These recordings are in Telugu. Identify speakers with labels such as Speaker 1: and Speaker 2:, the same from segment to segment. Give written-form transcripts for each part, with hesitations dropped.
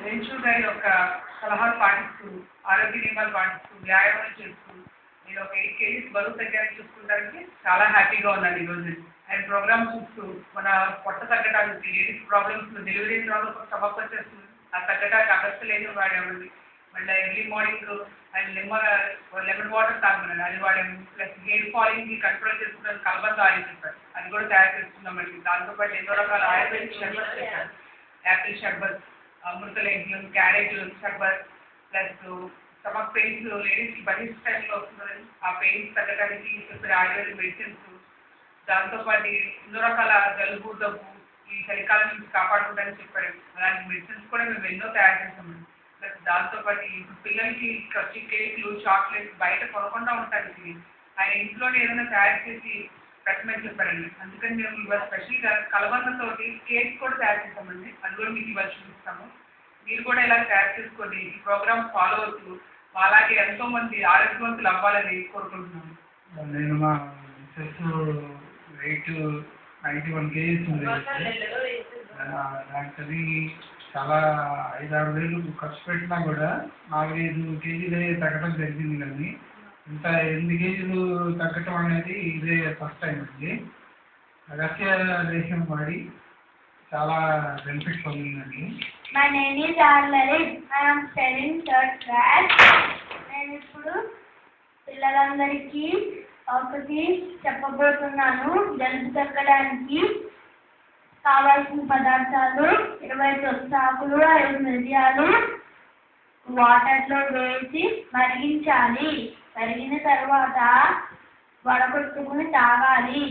Speaker 1: రేంచు గారి యొక్క సలహాలు పాటిస్తూ ఆరోగ్య నియమాలు పాటిస్తూ వ్యాయామం చేస్తూ నేను ఒక 8 kgs బరువు తగ్గాన్ని చూసుకోవడానికి చాలా హ్యాపీగా ఉన్నాను ఈరోజు. ఆయన ప్రోగ్రామ్ చూస్తూ మన పొట్ట తగ్గడానికి ladies problems delivery problems stomach వచ్చేస్తుంది ఆ తగ్గడానికి అగస్తలేదు వాడేవాడిని. మళ్ళీ ఎర్లీ మార్నింగ్ ఆయన లెమన్ వాటర్ తాగమన్నాడు అది వాడాము. ప్లస్ హెయిర్ ఫాలింగ్కి కంట్రోల్ చేసుకున్నాను కలబంద ఆయిల్ చెప్పారు అది కూడా తయారు చేసుకున్నామండి. దాంతోపాటు ఎన్నో రకాల ఆయుర్వేదిక్ షర్బత్ చేశాను. యాపిల్ షర్బత్, అమృతలేహ్యం, క్యారెట్ షర్బత్, ప్లస్ స్టమక్ పెయిన్స్ లేడీస్కి బహిష్ టైంలో వస్తుందని ఆ పెయిన్స్ తగ్గడానికి చెప్పిన ఆయుర్వేదిక్ మెడిసిన్స్, దాంతోపాటు ఎన్నో రకాల జలుబు దగ్గు ఈ చలికాలం నుంచి కాపాడుకుంటారని చెప్పారు. అలాంటి మెడిసిన్స్ కూడా మేము ఎన్నో తయారు చేస్తామండి. ప్లస్ దాంతోపాటు ఇప్పుడు పిల్లలకి కేకులు చాక్లెట్స్ బయట కొనకుండా ఉంటాయి. ఆయన ఇంట్లోనే ఏదైనా తయారు చేసి పెట్టమని చెప్పారండి. అందుకని మేము ఇవాళ స్పెషల్గా కలబందతోటి కేక్ కూడా తయారు చేస్తామండి. అది కూడా మీకు ఇవాళ చూపిస్తాము. మీరు కూడా ఇలా తయారు చేసుకోండి. ఈ ప్రోగ్రామ్ ఫాలో అవుతూ అలాగే ఎంతోమంది ఆరోగ్యవంతులు అవ్వాలని కోరుకుంటున్నాను.
Speaker 2: నేను మా వెయిట్ 91 kgs ఉంది. దానికి చాలా 5-6 వేలు ఖర్చు పెట్టినా కూడా 4-5 kgలే తగ్గడం జరిగింది. కానీ ఇంత 8 kgలు తగ్గటం అనేది ఇదే ఫస్ట్ టైం అండి. అగస్త్య లేహ్యం వాడి చాలా benefits పొందిందండి.
Speaker 3: My name is Arlalit. I am studying 3rd class. నేను ఇప్పుడు పిల్లలందరికీ ఒకటి చెప్పబోతున్నాను. జలుబు తగ్గడానికి కావాల్సిన పదార్థాలు 20 తులసాకులు, 5 మిరియాలు వాటర్లో వేసి మరిగించాలి. మరిగిన తర్వాత వడగొట్టుకుని తాగాలి.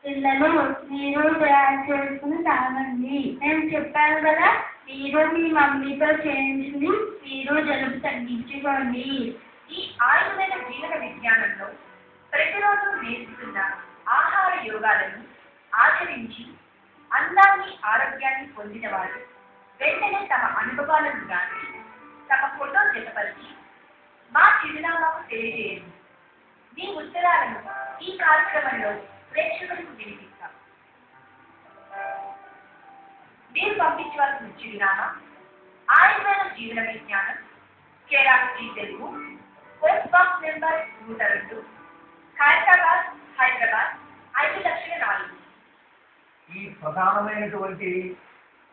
Speaker 3: పిల్లలు మీరు తయారు చేసుకుని తాగండి. నేను చెప్పాను కదా, మీరు మీ మమ్మీతో చేయించుకుని మీరు జలుబు తగ్గించుకోండి.
Speaker 4: ఈ ఆయుర్వేద జీవన విజ్ఞానంలో ప్రతిరోజు నేర్చుకున్న ఆహార యోగాలను ఆచరించి అందాన్ని ఆరోగ్యాన్ని పొందిన వారు వెంటనే తమ అనుభవాలను గాని తమ ఫోటో జతపరిచి మా చిరునామాకు తెలియజేయండి. మీ ఉత్తరాలను ఈ కార్యక్రమంలో ప్రేక్షకులకు వినిపిస్తాం. మీరు పంపించవలసిన చిరునామా Ayurveda Jeevana Vignanam, care of Shri Telugu, post box number 102, Hyderabad 5,04,000.
Speaker 5: ఈ ప్రధానమైనటువంటి